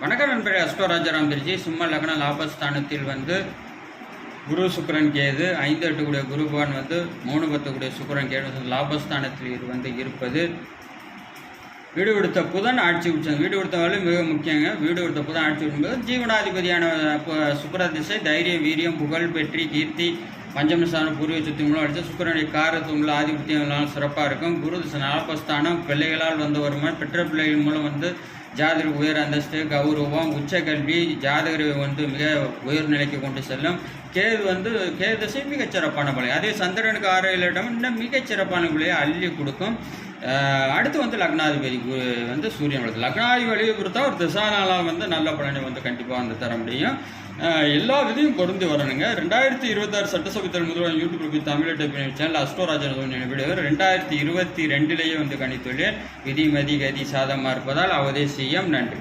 வணக்கம் நண்பரே. அஸ்ட்ரோ ராஜாராம் திருச்சி. சிம்ம லக்ன லாபஸ்தானத்தில் குரு சுக்கிரன் கேது 5-8 கூடிய குரு பகவான் 3-10 கூடிய சுக்கிரன் கேது லாபஸ்தானத்தில் இருப்பது. வீடு கொடுத்த புதன் ஆட்சி உச்சம். வீடு கொடுத்தவர்களும் மிக முக்கியங்க. வீடு கொடுத்த புதன் ஆட்சி விடும்போது ஜீவனாதிபதியான சுக்கிர திசை தைரியம், வீரியம், புகழ், வெற்றி, கீர்த்தி, பஞ்சமஸ்தானம், பூர்வீக சொத்து மூலம் அடித்த சுக்கிரனுடைய காரத்துள்ள ஆதிபத்தியம் சிறப்பாக இருக்கும். குரு திசை லாபஸ்தானம் பிள்ளைகளால் வருமானம், பெற்ற பிள்ளைகள் மூலம் ஜாதகர் உயர் அந்தஸ்து, கௌரவம், உச்ச கல்வி, ஜாதகர் மிக உயர்நிலைக்கு கொண்டு செல்லும். கேது திசை மிகச்சிறப்பான பலன். அதே சந்திரனுக்கு 6-7 இடம் இன்னும் மிகச்சிறப்பான விலையை அள்ளி கொடுக்கும். அடுத்து லக்னாதிபதி சூரியன் லக்னாதிபதியை பொறுத்தா ஒரு திசானாலால் நல்ல பலனை கண்டிப்பாக தர முடியும். எல்லா விதையும் பொருந்து வரணுங்க. 2026 சட்டசபை தேர்தல் YouTube Tamil type channel astro Rajan video 2022 கணித்துள்ளேன். விதி மதி கதி சாதமாக இருப்பதால் அவதே செய்யும். நன்றி.